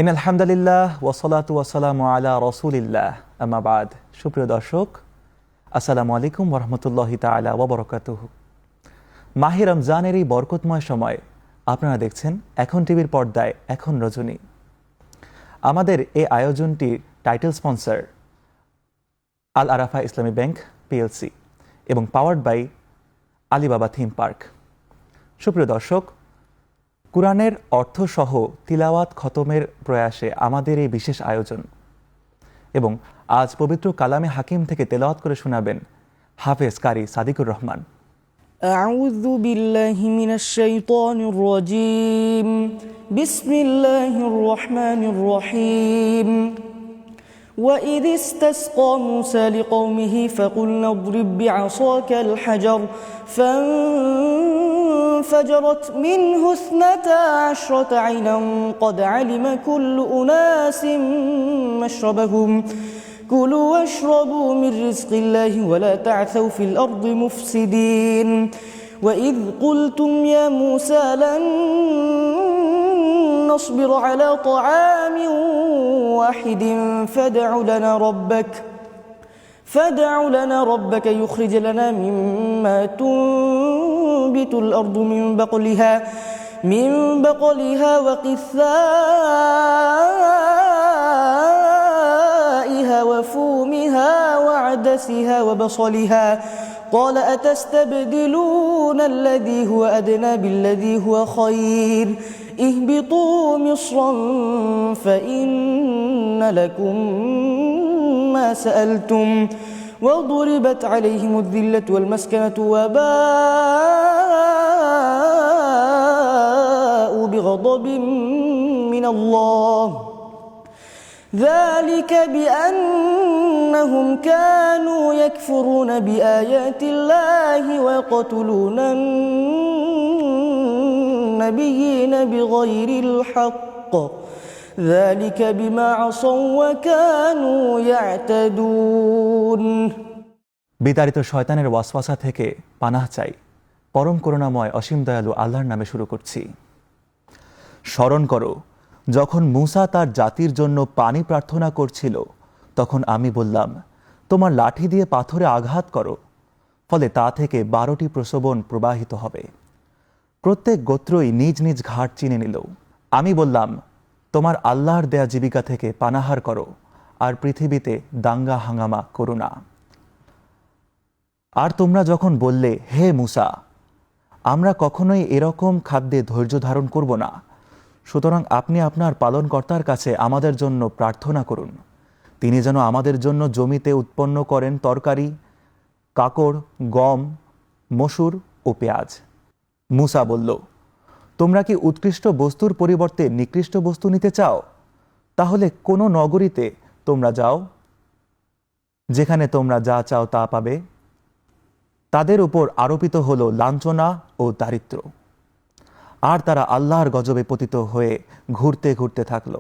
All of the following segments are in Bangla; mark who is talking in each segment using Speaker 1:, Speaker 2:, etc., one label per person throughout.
Speaker 1: ইন্নাল হামদুলিল্লাহ ওয়াসসালাতু ওয়াসসালামু আলা রাসূলিল্লাহ আম্মা বাদ। সুপ্রিয় দর্শক, আসসালামু আলাইকুম ওয়া রাহমাতুল্লাহি তাআলা ওয়া বারাকাতুহু। মাহে রমজানের এই বরকতময় সময় আপনারা দেখছেন এখন টিভির পর্দায় এখন রজনী। আমাদের এই আয়োজনটি title sponsor Al Arafah Islami Bank PLC এবং powered by Alibaba theme park. সুপ্রিয় দর্শক, কুরআনের অর্থসহ তিলাওয়াত খতমের প্রয়াসে আমাদের এই বিশেষ আয়োজন এবং আজ পবিত্র কালামে হাকিম থেকে তেলাওয়াত করে শোনাবেন হাফেজ কারি সাদিকুর রহমান।
Speaker 2: أعوذ بالله من الشيطان الرجيم بسم الله الرحمن الرحيم وإذ استسقى موسى لقومه فقلنا اضرب بعصاك الحجر فانفجرت منه 12 عينا قد علم كل أناس مشربهم كلوا واشربوا من رزق الله ولا تعثوا في الأرض مفسدين وإذ قلتم يا موسى لن نصبر على طعام واحد فادع لنا ربك يخرج لنا مما تنبت الأرض من بقلها وقثائها وفومها وعدسها وبصلها قال أتستبدلون الذي هو أدنى بالذي هو خير اهبطوا مصرا فإن لكم ما سألتم وضربت عليهم الذلة والمسكنة وباءوا بغضب من الله ذلك بأنهم كانوا يكفرون بآيات الله ويقتلون النبيين بغير الحق ذلك بما عصوا وكانوا يعتدون।
Speaker 1: বিতাড়িত শয়তানের ওয়াসওয়াসা থেকে পানাহ চাই, পরম করুণাময় অসীম দয়ালু আল্লাহর নামে শুরু করছি। স্মরণ করো, যখন মূসা তার জাতির জন্য পানি প্রার্থনা করছিল, তখন আমি বললাম, তোমার লাঠি দিয়ে পাথরে আঘাত করো, ফলে তা থেকে 12টি প্রসবন প্রবাহিত হবে। প্রত্যেক গোত্রই নিজ নিজ ঘাট চিনে নিল। আমি বললাম, তোমার আল্লাহর দেয়া জীবিকা থেকে পানাহার করো, আর পৃথিবীতে দাঙ্গা হাঙ্গামা করো না। আর তোমরা যখন বললে, হে মূসা, আমরা কখনোই এরকম খাদ্যে ধৈর্য ধারণ করব না, সুতরাং আপনি আপনার পালনকর্তার কাছে আমাদের জন্য প্রার্থনা করুন, তিনি যেন আমাদের জন্য জমিতে উৎপন্ন করেন তরকারি, কাকড়, গম, মসুর ও পেঁয়াজ। মূসা বলল, তোমরা কি উৎকৃষ্ট বস্তুর পরিবর্তে নিকৃষ্ট বস্তু নিতে চাও? তাহলে কোনো নগরীতে তোমরা যাও, যেখানে তোমরা যা চাও তা পাবে। তাদের উপর আরোপিত হল লাঞ্ছনা ও দারিদ্র্য, আর তারা আল্লাহর গজবে পতিত হয়ে ঘুরতে ঘুরতে থাকল।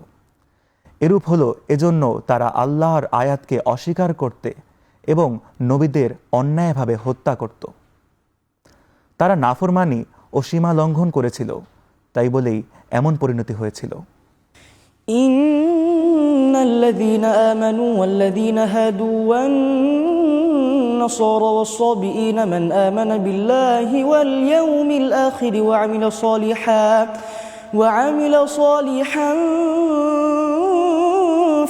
Speaker 1: এরূপ হলো এজন্য তারা আল্লাহর আয়াতকে অস্বীকার করতে এবং নবীদের অন্যায়ভাবে হত্যা করত। তারা নাফরমানি ও সীমা লঙ্ঘন করেছিল, তাই বলেই এমন পরিণতি হয়েছিল।
Speaker 2: ইন্নাল্লাযীনা আমানু ওয়াল্লাযীনা হাদু والنصارى والصابئين من آمن بالله واليوم الآخر وعمل صالحا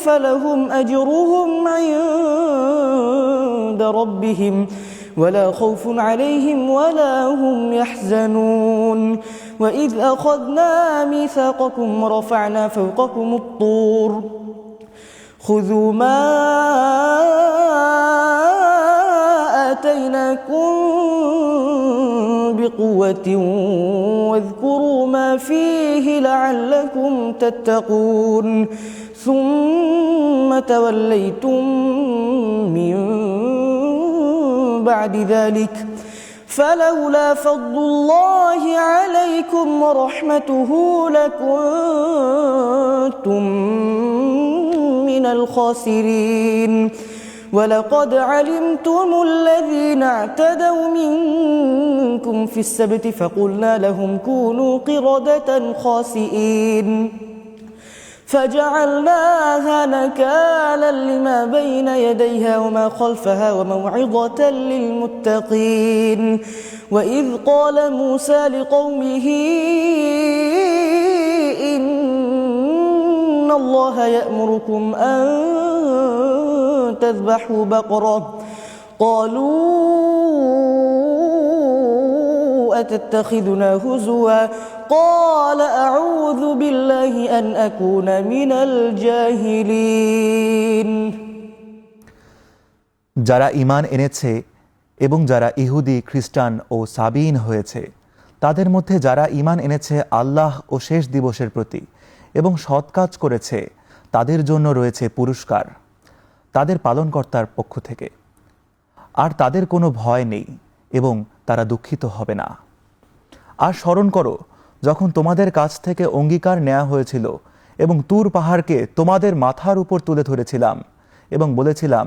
Speaker 2: فلهم أجرهم عند ربهم ولا خوف عليهم ولا هم يحزنون وإذ أخذنا ميثاقكم ورفعنا فوقكم الطور خذوا ما آتيناكم بقوة واذكروا ما فيه لعلكم تتقون ثم توليتم من بعد ذلك فلولا فضل الله عليكم ورحمته لكنتم من الخاسرين ولقد علمتم الذين اعتدوا منكم في السبت فقلنا لهم كونوا قردة خاسئين فجعلناها نكالا لما بين يديها وما خلفها وموعظة للمتقين وإذ قال موسى لقومه إن الله يأمركم أن تذبحوا بقرة قالوا أتتخذنا هزوا قال أعوذ بالله أن أكون من الجاهلين
Speaker 1: যারা ঈমান এনেছে এবং যারা ইহুদি খ্রিস্টান ও সাবিঈন হয়েছে তাদের মধ্যে যারা ঈমান এনেছে আল্লাহ ও শেষ দিবসের প্রতি এবং সৎ কাজ করেছে তাদের জন্য রয়েছে পুরস্কার তাদের পালনকর্তার পক্ষ থেকে আর তাদের কোনো ভয় নেই এবং তারা দুঃখিত হবে না। আর স্মরণ করো যখন তোমাদের কাছ থেকে অঙ্গীকার নেওয়া হয়েছিল এবং তুর পাহাড়কে তোমাদের মাথার উপর তুলে ধরেছিলাম এবং বলেছিলাম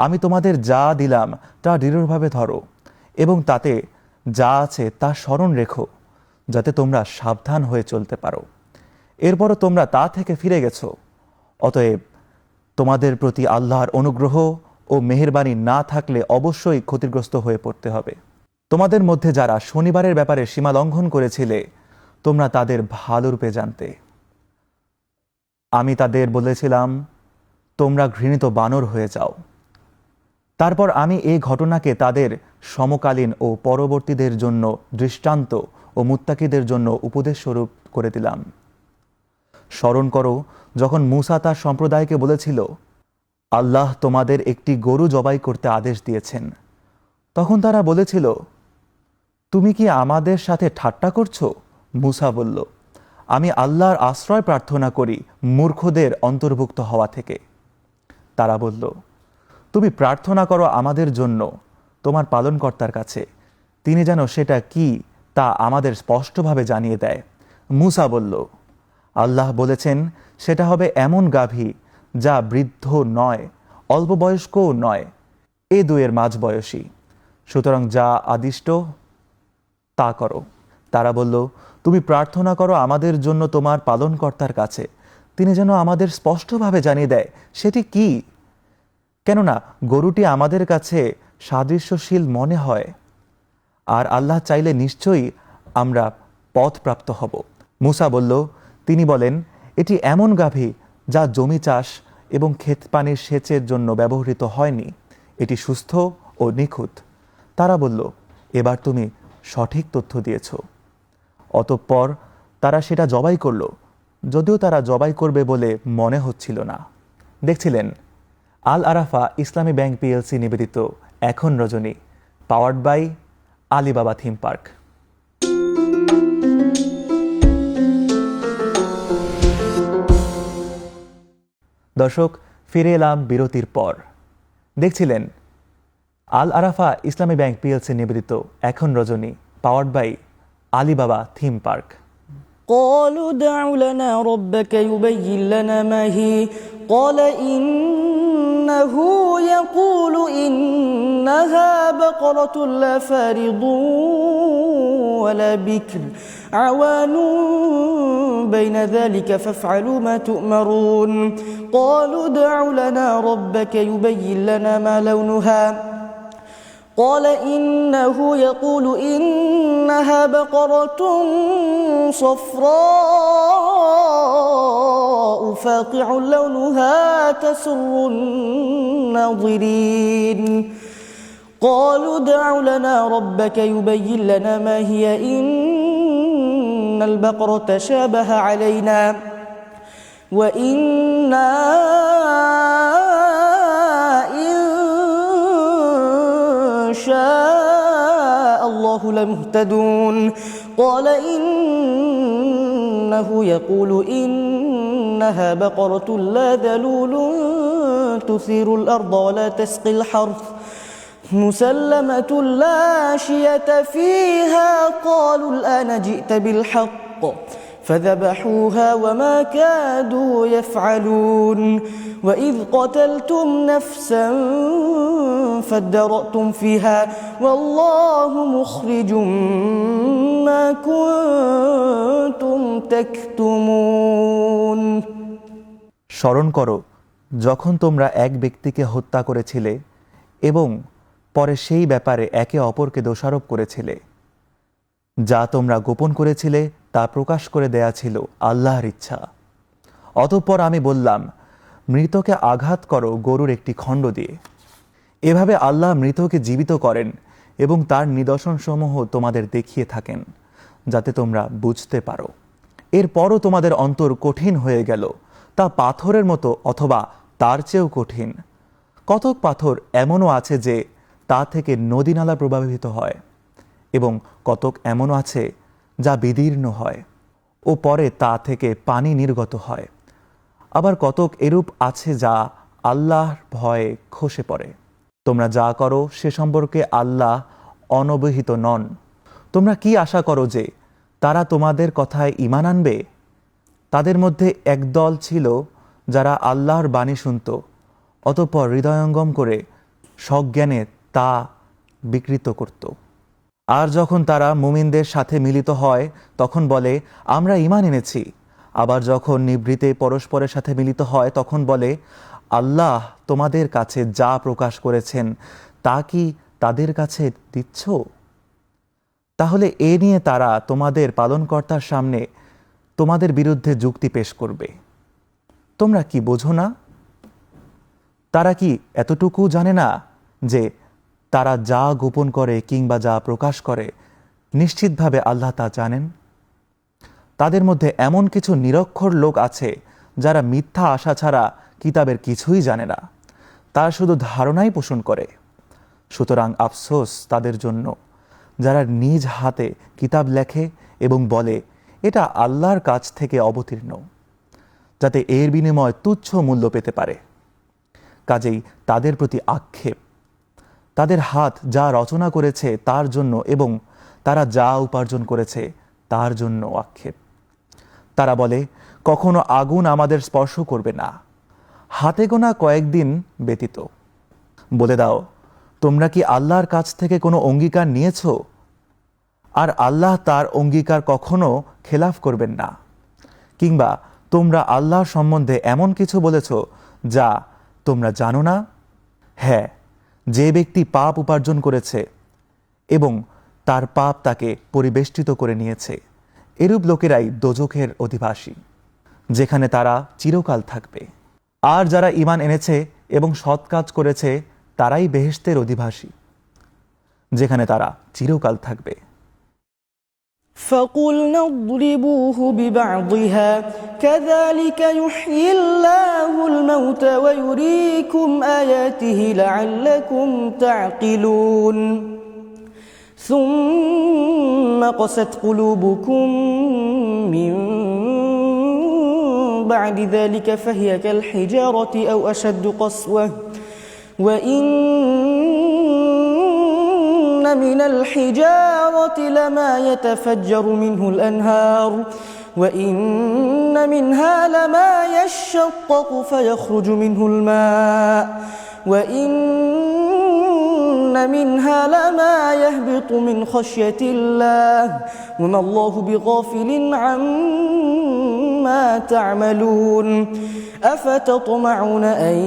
Speaker 1: আমি তোমাদের যা দিলাম তা দৃঢ়ভাবে ধরো এবং তাতে যা আছে তা স্মরণ রেখো যাতে তোমরা সাবধান হয়ে চলতে পারো। এরপরও তোমরা তা থেকে ফিরে গেছো, অতএব তোমাদের প্রতি আল্লাহর অনুগ্রহ ও মেহেরবানি না থাকলে অবশ্যই ক্ষতিগ্রস্ত হয়ে পড়তে হবে। তোমাদের মধ্যে যারা শনিবারের ব্যাপারে সীমা লঙ্ঘন করেছিলে তোমরা তাদের ভালোরূপে জানতে। আমি তাদের বলেছিলাম তোমরা ঘৃণিত বানর হয়ে যাও। তারপর আমি এই ঘটনাকে তাদের সমকালীন ও পরবর্তীদের জন্য দৃষ্টান্ত ও মুত্তাকিদের জন্য উপদেশ স্বরূপ করে দিলাম। স্মরণ করো যখন মূসা তার সম্প্রদায়কে বলেছিল আল্লাহ তোমাদের একটি গরু জবাই করতে আদেশ দিয়েছেন, তখন তারা বলেছিল তুমি কি আমাদের সাথে ঠাট্টা করছো? মূসা বলল আমি আল্লাহর আশ্রয় প্রার্থনা করি মূর্খদের অন্তর্ভুক্ত হওয়া থেকে। তারা বলল তুমি প্রার্থনা করো আমাদের জন্য তোমার পালনকর্তার কাছে, তিনি যেন সেটা কি তা আমাদের স্পষ্টভাবে জানিয়ে দেয়। মূসা বলল আল্লাহ বলেছেন সেটা হবে এমন গাভী যা বৃদ্ধ নয় অল্প বয়স্কও নয়, এ দুয়ের মাঝবয়সী, সুতরাং যা আদিষ্ট তা করো। তারা বলল তুমি প্রার্থনা করো আমাদের জন্য তোমার পালনকর্তার কাছে, তিনি যেন আমাদের স্পষ্টভাবে জানিয়ে দেয় সেটি কি, কেননা গরুটি আমাদের কাছে সাদৃশ্যশীল মনে হয়, আর আল্লাহ চাইলে নিশ্চয়ই আমরা পথপ্রাপ্ত হব। মূসা বলল তিনি বলেন এটি এমন গাভী যা জমি চাষ এবং ক্ষেত পানির সেচের জন্য ব্যবহৃত হয়নি, এটি সুস্থ ও নিখুঁত। তারা বলল এবার তুমি সঠিক তথ্য দিয়েছ। অতঃপর তারা সেটা জবাই করল, যদিও তারা জবাই করবে বলে মনে হচ্ছিল না। দেখছিলেন আল আরাফা ইসলামী ব্যাংক পিএলসি নিবেদিত এখন রজনী, powered by Alibaba theme park. দর্শক, ফিরে এলাম বিরতির পর। দেখছিলেন আল আরাফা ইসলামী ব্যাংক পিএলসি নিবেদিত এখন রজনী, powered by Alibaba theme park.
Speaker 2: قالوا ادع لنا ربك يبين لنا ما هي قال إنه يقول إنها بقرة لا فارض ولا بكر عوان بين ذلك فافعلوا ما تؤمرون قالوا ادع لنا ربك يبين لنا ما لونها قال إنه يقول إنها بقرة صفراء فاقع لونها تسر الناظرين قالوا ادع لنا ربك يبين لنا ما هي إن البقرة شابه علينا وإنا شاء الله لمهتدون قال إنه يقول إنها بقرة لا ذلول تثير الأرض ولا تسقي الحرث مسلمة لا شية فيها قالوا الآن جئت بالحق فذبحوها وما كادوا يفعلون وإذ قتلتم نفسا فادرأتم فيها والله مخرج ما كنتم تكتمون
Speaker 1: স্মরণ করো যখন তোমরা এক ব্যক্তিকে হত্যা করেছিলে এবং পরে সেই ব্যাপারে একে অপরকে দোষারোপ করেছিলে। যা তোমরা গোপন করেছিলে তা প্রকাশ করে দেয়া ছিল আল্লাহর ইচ্ছা। অতঃপর আমি বললাম, মৃতকে আঘাত করো গরুর একটি খণ্ড দিয়ে। এভাবে আল্লাহ মৃতকে জীবিত করেন এবং তার নিদর্শনসমূহ তোমাদের দেখিয়ে থাকেন, যাতে তোমরা বুঝতে পারো। এরপরও তোমাদের অন্তর কঠিন হয়ে গেল, তা পাথরের মতো অথবা তার চেয়েও কঠিন। কতক পাথর এমনও আছে যে তা থেকে নদী নালা প্রবাহিত হয়, এবং কতক এমনও আছে যা বিদীর্ণ হয় ও পরে তা থেকে পানি নির্গত হয়। আবার কতক এরূপ আছে যা আল্লাহর ভয়ে খসে পড়ে। তোমরা যা করো সে সম্পর্কে আল্লাহ অনবহিত নন। তোমরা কি আশা করো যে তারা তোমাদের কথায় ঈমান আনবে? তাদের মধ্যে একদল ছিল যারা আল্লাহর বাণী শুনত, অতঃপর হৃদয়ঙ্গম করে সজ্ঞানে তা বিকৃত করত। আর যখন তারা মুমিনদের সাথে মিলিত হয় তখন বলে, আমরা ঈমান এনেছি। আবার যখন নিভৃতে পরস্পরের সাথে মিলিত হয় তখন বলে, আল্লাহ তোমাদের কাছে যা প্রকাশ করেছেন তা কি তাদের কাছে দিচ্ছ? তাহলে এ নিয়ে তারা তোমাদের পালনকর্তার সামনে তোমাদের বিরুদ্ধে যুক্তি পেশ করবে। তোমরা কি বোঝো না? তারা কি এতটুকু জানে না যে তারা যা গোপন করে কিংবা যা প্রকাশ করে নিশ্চিতভাবে আল্লাহ তা জানেন? তাদের মধ্যে এমন কিছু নিরক্ষর লোক আছে যারা মিথ্যা আশা ছাড়া কিতাবের কিছুই জানে না, তারা শুধু ধারণাই পোষণ করে। সুতরাং আফসোস তাদের জন্য যারা নিজ হাতে কিতাব লেখে এবং বলে এটা আল্লাহর কাছ থেকে অবতীর্ণ, যাতে এর বিনিময়ে তুচ্ছ মূল্য পেতে পারে। কাজেই তাদের প্রতি আক্ষেপ। তাদের হাত যা রচনা করেছে তার জন্য এবং তারা যা উপার্জন করেছে তার জন্য আক্ষেপ। তারা বলে, কখনো আগুন আমাদের স্পর্শ করবে না, হাতে গোনা কয়েকদিন ব্যতীত। বলে দাও, তোমরা কি আল্লাহর কাছ থেকে কোনো অঙ্গীকার নিয়েছ? আর আল্লাহ তার অঙ্গীকার কখনো খেলাফ করবেন না। কিংবা তোমরা আল্লাহর সম্বন্ধে এমন কিছু বলেছ যা তোমরা জানো না? হ্যাঁ, যে ব্যক্তি পাপ উপার্জন করেছে এবং তার পাপ তাকে পরিবেষ্টিত করে নিয়েছে, এরূপ লোকেরাই দোজখের অধিবাসী, যেখানে তারা চিরকাল থাকবে। আর যারা ঈমান এনেছে এবং সৎ কাজ করেছে তারাই বেহেশতের অধিবাসী, যেখানে তারা চিরকাল থাকবে।
Speaker 2: فقلنا اضربوه ببعضها كذلك يحيي الله الموتى ويريكم آياته لعلكم تعقلون ثم قست قلوبكم من بعد ذلك فهي كالحجارة أو أشد قسوة وإن من الحجارة لما يتفجر منه الأنهار وإن منها لما يشقق فيخرج منه الماء وإن منها لما يهبط من خشية الله وما الله بغافل عما تعملون أفتطمعون أن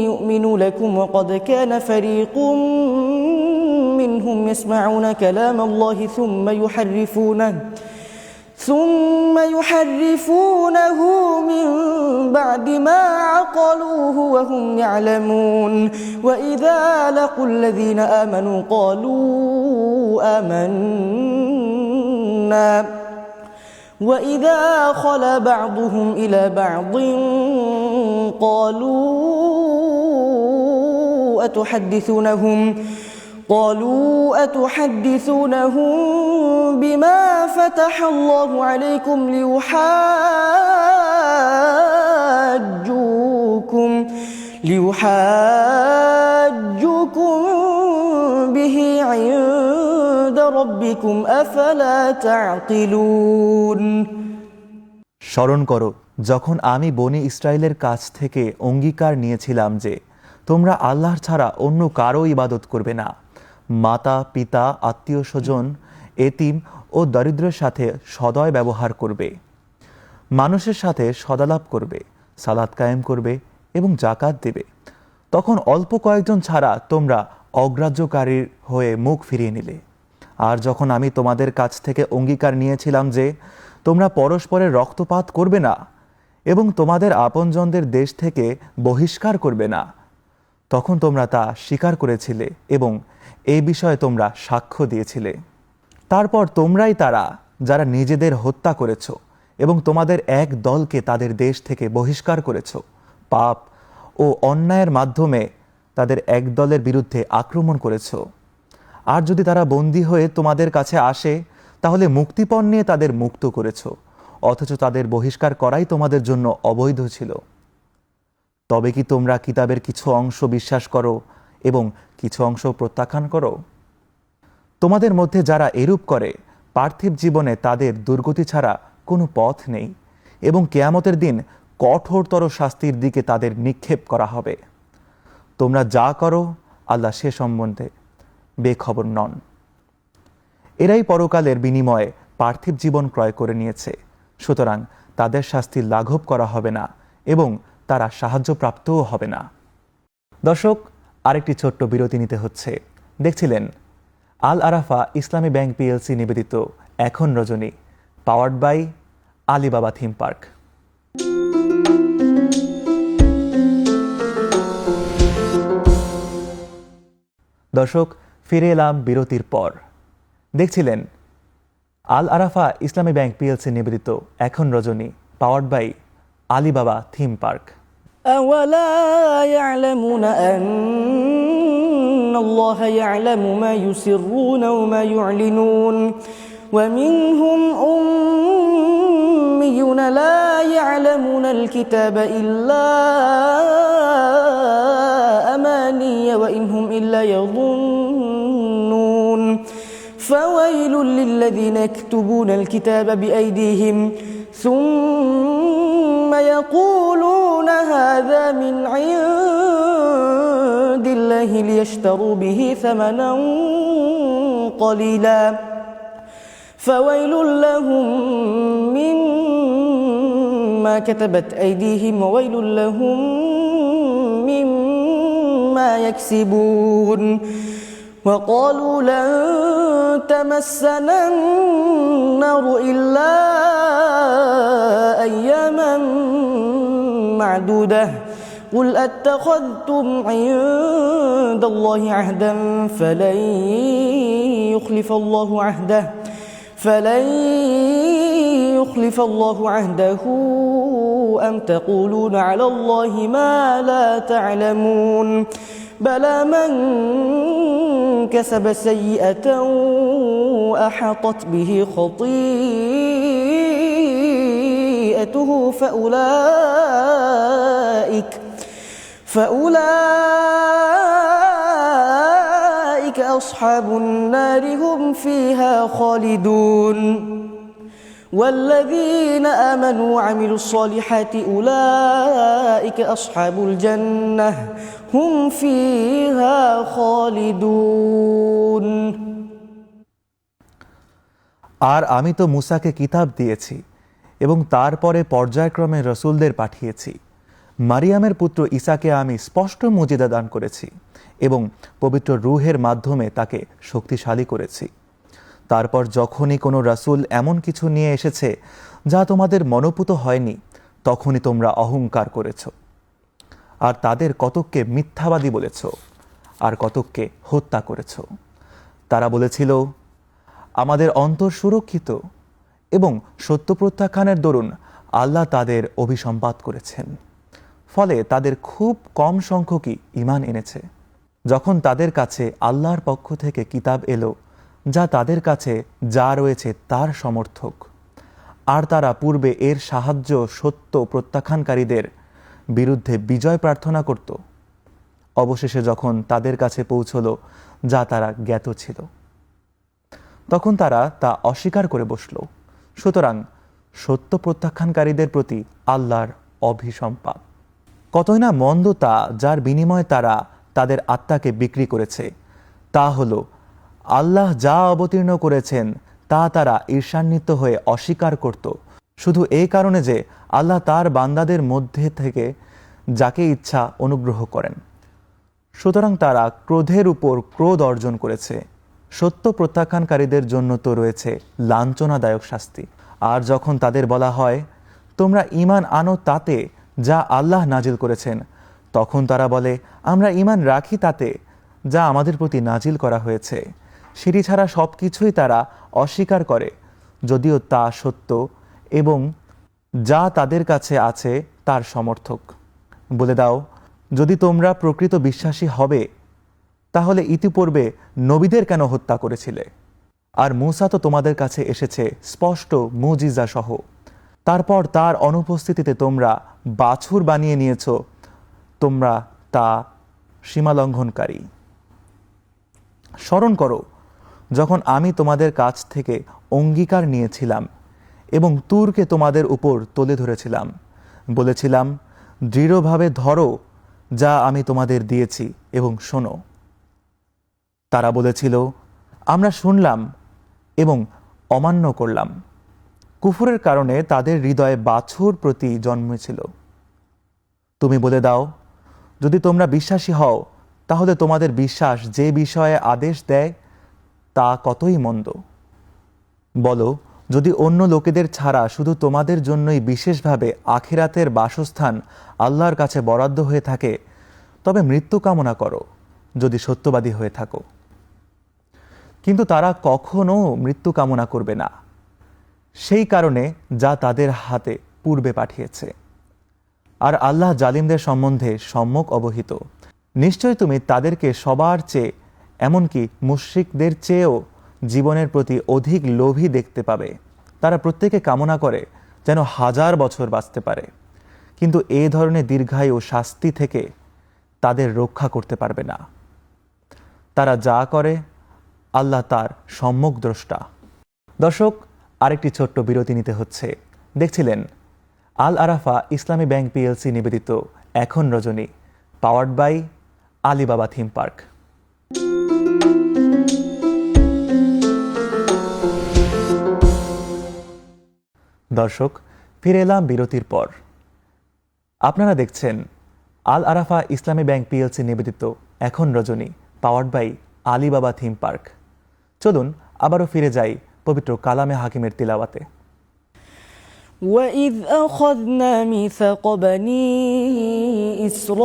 Speaker 2: يؤمنوا لكم وقد كان فريق منهم يسمعون كلام الله ثم يحرفونه من بعد ما عقلوه وهم يعلمون وإذا لقوا الذين آمنوا قالوا آمنا وإذا خلا بعضهم إلى بعض قالوا أتحدثونهم بما فتح الله عليكم ليحاجوكم به عند ربكم أفلا تعقلون
Speaker 1: স্মরণ করো যখন আমি বনি ইসরায়েলের কাছ থেকে অঙ্গীকার নিয়েছিলাম যে তোমরা আল্লাহর ছাড়া অন্য কারো ইবাদত করবে না। মাতা পিতা আত্মীয় স্বজন এতিম ও দরিদ্রের সাথে সদয় ব্যবহার করবে, মানুষের সাথে সদালাপ করবে, সালাত কায়েম করবে এবং জাকাত দেবে, তখন অল্প কয়েকজন ছাড়া তোমরা অগ্রাহ্যকারীর হয়ে মুখ ফিরিয়ে নিলে। আর যখন আমি তোমাদের কাছ থেকে অঙ্গীকার নিয়েছিলাম যে তোমরা পরস্পরের রক্তপাত করবে না এবং তোমাদের আপনজনদের দেশ থেকে বহিষ্কার করবে না, তখন তোমরা তা স্বীকার করেছিলে এবং এই বিষয়ে তোমরা সাক্ষ্য দিয়েছিলে। তারপর তোমরাই তারা যারা নিজেদের হত্যা করেছ এবং তোমাদের এক দলকে তাদের দেশ থেকে বহিষ্কার করেছ, পাপ ও অন্যায়ের মাধ্যমে তাদের এক দলের বিরুদ্ধে আক্রমণ করেছ। আর যদি তারা বন্দী হয়ে তোমাদের কাছে আসে, তাহলে মুক্তিপণ নিয়ে তাদের মুক্ত করেছ, অথচ তাদের বহিষ্কার করাই তোমাদের জন্য অবৈধ ছিল। তবে কি তোমরা কিতাবের কিছু অংশ বিশ্বাস করো এবং কিছু অংশ প্রত্যাখ্যান করো? তোমাদের মধ্যে যারা এরূপ করে, পার্থিব জীবনে তাদের দুর্গতি ছাড়া কোনো পথ নেই এবং কিয়ামতের দিন কঠোরতর শাস্তির দিকে তাদের নিক্ষেপ করা হবে। তোমরা যা করো, আল্লাহ সে সম্বন্ধে বেখবর নন। এরাই পরকালের বিনিময়ে পার্থিব জীবন ক্রয় করে নিয়েছে, সুতরাং তাদের শাস্তি লাঘব করা হবে না এবং তারা সাহায্যপ্রাপ্তও হবে না। দর্শক, আরেকটি ছোট্ট বিরতি নিতে হচ্ছে। দেখছিলেন আল আরাফা ইসলামী ব্যাংক পিএলসি নিবেদিত এখন রজনী, powered by Alibaba theme park. দর্শক, ফিরে এলাম বিরতির পর। দেখছিলেন আল আরাফা ইসলামী ব্যাংক পিএলসি নিবেদিত এখন রজনী, powered by Alibaba theme park.
Speaker 2: أولا يعلمون أن الله يعلم ما يسرون وما يعلنون ومنهم أميون لا يعلمون الكتاب إلا أماني وإن هم إلا يظنون فويل للذين يكتبون الكتاب بأيديهم ثم يقولون هذا من عند الله ليشتروا به ثمنا قليلا فويل لهم مما كتبت أيديهم وويل لهم مما يكسبون وقالوا لن تمسنا النار إلا أياما معدودة قل أتخذتم عند الله عهدا فلن يخلف الله عهده أم تقولون على الله ما لا تعلمون بلى من كسب سيئة أحاطت به خطيئته فأولئك أصحاب النار هم فيها خالدون والذين آمنوا وعملوا الصالحات أولئك أصحاب الجنة هم فيها خالدون
Speaker 1: আর আমি তো মুসাকে কিতাব দিয়েছি এবং তারপরে পর্যায়ক্রমে রসুলদের পাঠিয়েছি। মারিয়ামের পুত্র ঈসাকে আমি স্পষ্ট মুজিজা দান করেছি এবং পবিত্র রূহের মাধ্যমে তাকে শক্তিশালী করেছি। তারপর যখনই কোনো রাসূল এমন কিছু নিয়ে এসেছে যা তোমাদের মনোপুত হয়নি, তখনই তোমরা অহংকার করেছ আর তাদের কতককে মিথ্যাবাদী বলেছ আর কতককে হত্যা করেছ। তারা বলেছিল, আমাদের অন্তর সুরক্ষিত, এবং সত্য প্রত্যাখ্যানের দরুন আল্লাহ তাদের অভিসম্পাত করেছেন। ফলে তাদের খুব কম সংখ্যকই ঈমান এনেছে। যখন তাদের কাছে আল্লাহর পক্ষ থেকে কিতাব এলো যা তাদের কাছে যা রয়েছে তার সমর্থক, আর তারা পূর্বে এর সাহায্য সত্য প্রত্যাখ্যানকারীদের বিরুদ্ধে বিজয় প্রার্থনা করত, অবশেষে যখন তাদের কাছে পৌঁছল যা তারা জ্ঞাত ছিল, তখন তারা তা অস্বীকার করে বসল। সুতরাং সত্য প্রত্যাখ্যানকারীদের প্রতি আল্লাহর অভিসম্পাত। কতই না মন্দ তা যার বিনিময়ে তারা তাদের আত্মাকে বিক্রি করেছে। তা হলো আল্লাহ যা অবতীর্ণ করেছেন তা তারা ঈর্ষান্বিত হয়ে অস্বীকার করত, শুধু এই কারণে যে আল্লাহ তার বান্দাদের মধ্যে থেকে যাকে ইচ্ছা অনুগ্রহ করেন। সুতরাং তারা ক্রোধের উপর ক্রোধ অর্জন করেছে। সত্য প্রত্যাখ্যানকারীদের জন্য তো রয়েছে লাঞ্ছনাদায়ক শাস্তি। আর যখন তাদের বলা হয়, তোমরা ঈমান আনো তাতে যা আল্লাহ নাজিল করেছেন, তখন তারা বলে, আমরা ঈমান রাখি তাতে যা আমাদের প্রতি নাজিল করা হয়েছে। সিঁড়ি ছাড়া সব কিছুই তারা অস্বীকার করে, যদিও তা সত্য এবং যা তাদের কাছে আছে তার সমর্থক। বলে দাও, যদি তোমরা প্রকৃত বিশ্বাসী হবে তাহলে ইতিপূর্বে নবীদের কেন হত্যা করেছিলে? আর মূসা তো তোমাদের কাছে এসেছে স্পষ্ট মুজিজা সহ। তারপর তার অনুপস্থিতিতে তোমরা বাছুর বানিয়ে নিয়েছ, তোমরা তা সীমালঙ্ঘনকারী। স্মরণ করো যখন আমি তোমাদের কাছ থেকে অঙ্গীকার নিয়েছিলাম এবং তুরকে তোমাদের উপর তুলে ধরেছিলাম, বলেছিলাম, দৃঢ়ভাবে ধরো যা আমি তোমাদের দিয়েছি এবং শোনো। তারা বলেছিল, আমরা শুনলাম এবং অমান্য করলাম। কুফরের কারণে তাদের হৃদয়ে বাছুর প্রতি জন্মেছিল। তুমি বলে দাও, যদি তোমরা বিশ্বাসী হও তাহলে তোমাদের বিশ্বাস যে বিষয়ে আদেশ দেয় তা কতই মন্দ। বলো, যদি অন্য লোকেদের ছাড়া শুধু তোমাদের জন্যই বিশেষভাবে আখিরাতের বাসস্থান আল্লাহর কাছে বরাদ্দ হয়ে থাকে, তবে মৃত্যু কামনা করো যদি সত্যবাদী হয়ে থাকো। কিন্তু তারা কখনো মৃত্যু কামনা করবে না, সেই কারণে যা তাদের হাতে পূর্বে পাঠিয়েছে। আর আল্লাহ জালিমদের সম্বন্ধে সম্যক অবহিত। নিশ্চয় তুমি তাদেরকে সবার চেয়ে, এমনকি মুশরিকদের চেয়েও জীবনের প্রতি অধিক লোভী দেখতে পাবে। তারা প্রত্যেকে কামনা করে যেন 1000 বছর বাঁচতে পারে, কিন্তু এই ধরনের দীর্ঘায়ু শাস্তি থেকে তাদের রক্ষা করতে পারবে না। তারা যা করে আল্লাহ তার সম্যক দ্রষ্টা। দর্শক, আরেকটি ছোট্ট বিরতি নিতে হচ্ছে। দেখছিলেন আল আরাফা ইসলামী ব্যাংক পিএলসি নিবেদিত এখন রজনী, powered by Alibaba theme park. দর্শক, ফিরে এলাম বিরতির পর। আপনারা দেখছেন আল আরাফা ইসলামী ব্যাংক পিএলসি নিবেদিত এখন রজনী, powered by Alibaba theme park. চলুন আবারও ফিরে যাই পবিত্র কালামে হাকিমের তিলাওয়াতে।
Speaker 2: وإذ أخذنا ميثاق بني إسرائيل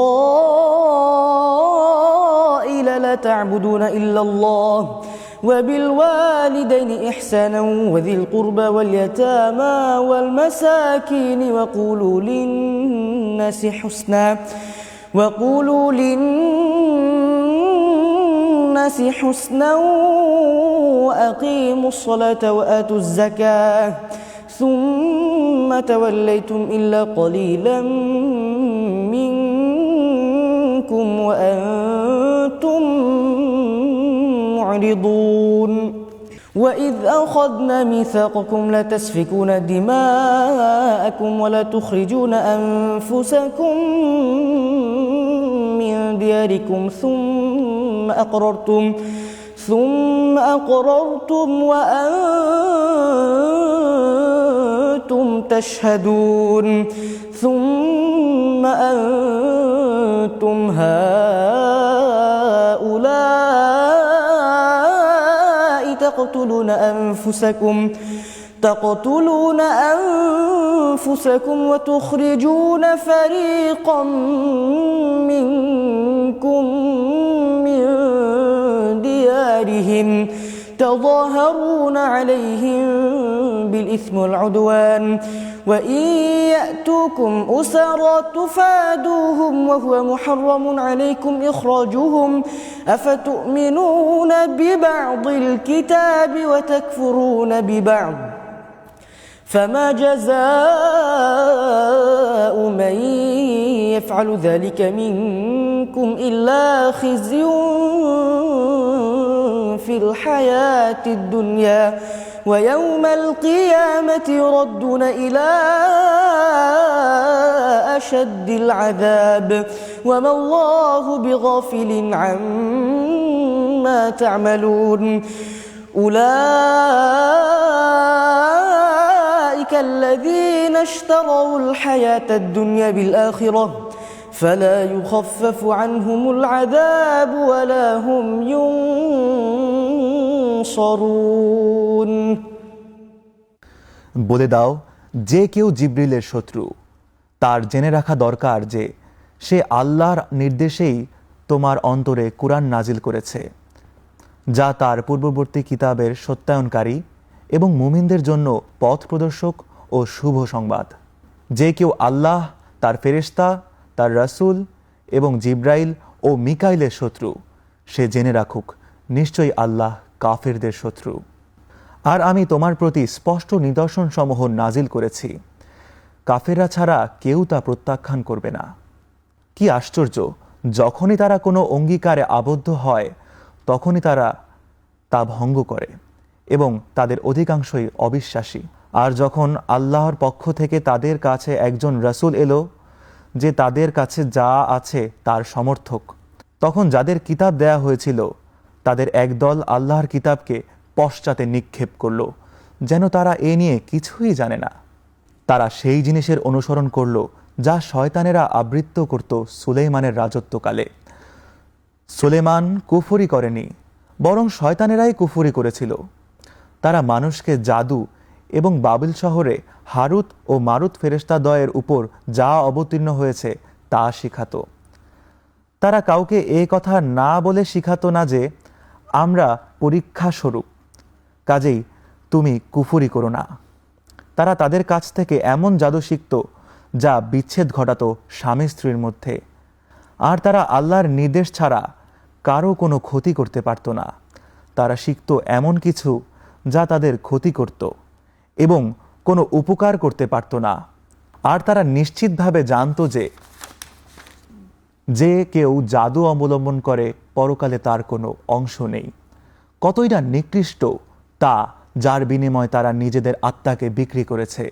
Speaker 2: لا تعبدون إلا الله وبالوالدين إحسانا وذي القربى واليتامى والمساكين وقولوا للناس حسنا وأقيموا الصلاة وآتوا الزكاة ثم توليتم إلا قليلا منكم وأنتم معرضون وإذ أخذنا ميثاقكم لا تسفكون دماءكم ولا تخرجون أنفسكم من دياركم ثم أقررتم وأنتم تشهدون ثم أنتم هؤلاء تقتلون أنفسكم وتخرجون فريقا منكم من ديارهم تظاهرون عليهم بالإثم والعدوان وإن يأتوكم أسرى تفادوهم وهو محرم عليكم إخراجهم أفتؤمنون ببعض الكتاب وتكفرون ببعض فما جزاء من يفعل ذلك منكم إلا خزي في الحياة الدنيا ويوم القيامة يردون إلى أشد العذاب وما الله بغافل عما تعملون أولئك أولئك الذين اشتروا الحياة الدنيا بالآخرة فلا يخفف عنهم العذاب ولا هم ينصرون
Speaker 1: বলে দাও, যে কেউ জিবরিলের শত্রু, তার জেনে রাখা দরকার যে সে আল্লাহর নির্দেশেই তোমার অন্তরে কুরআন নাজিল করেছে, যা তার পূর্ববর্তী কিতাবের সত্যায়নকারী এবং মুমিনদের জন্য পথ প্রদর্শক ও শুভ সংবাদ। যে কেউ আল্লাহ, তার ফেরেশতা, তার রাসূল এবং জিব্রাইল ও মিকাইলের শত্রু, সে জেনে রাখুক নিশ্চয়ই আল্লাহ কাফেরদের শত্রু। আর আমি তোমার প্রতি স্পষ্ট নিদর্শনসমূহ নাজিল করেছি, কাফেররা ছাড়া কেউ তা প্রত্যাখ্যান করবে না। কি আশ্চর্য, যখনই তারা কোনো অঙ্গীকারে আবদ্ধ হয় তখনই তারা তা ভঙ্গ করে এবং তাদের অধিকাংশই অবিশ্বাসী। আর যখন আল্লাহর পক্ষ থেকে তাদের কাছে একজন রাসূল এলো যে তাদের কাছে যা আছে তার সমর্থক, তখন যাদের কিতাব দেয়া হয়েছিল তাদের একদল আল্লাহর কিতাবকে পশ্চাতে নিক্ষেপ করল, যেন তারা এ নিয়ে কিছুই জানে না। তারা সেই জিনিসের অনুসরণ করল যা শয়তানেরা আবৃত্ত করত সুলেইমানের রাজত্বকালে। সুলেমান কুফরি করেনি, বরং শয়তানেরাই কুফরি করেছিল। তারা মানুষকে জাদু এবং বাবিল শহরে হারুত ও মারুত ফেরেশতাদ্বয়ের উপর যা অবতীর্ণ হয়েছে তা শিখাতো। তারা কাউকে এ কথা না বলে শিখাতো না যে আমরা পরীক্ষা স্বরূপ, কাজেই তুমি কুফরি করো না। তারা তাদের কাছ থেকে এমন জাদু শিখত যা বিচ্ছেদ ঘটাতো স্বামী স্ত্রীর মধ্যে, আর তারা আল্লাহর নির্দেশ ছাড়া কারো কোনো ক্ষতি করতে পারত না। তারা শিখত এমন কিছু যা তাদের ক্ষতি করত এবং কোনো উপকার করতে পারত না। আর তারা নিশ্চিতভাবে জানত যে কেউ জাদু অবলম্বন করে পরকালে তার কোনো অংশ নেই। কতই না নিকৃষ্ট তা, যার বিনিময়ে তারা নিজেদের আত্মাকে বিক্রি করেছে।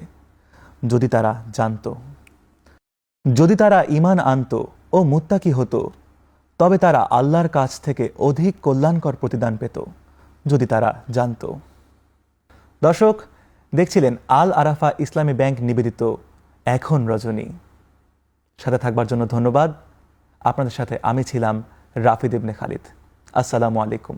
Speaker 1: যদি তারা জানত, যদি তারা ঈমান আনত ও মুত্তাকি হতো, তবে তারা আল্লাহর কাছ থেকে অধিক কল্যাণকর প্রতিদান পেত, যদি তারা জানত। দর্শক, দেখছিলেন আল আরাফা ইসলামী ব্যাংক নিবেদিত এখন রজনী। সাথে থাকবার জন্য ধন্যবাদ। আপনাদের সাথে আমি ছিলাম রাফিদ ইবনে খালিদ। আসসালামু আলাইকুম।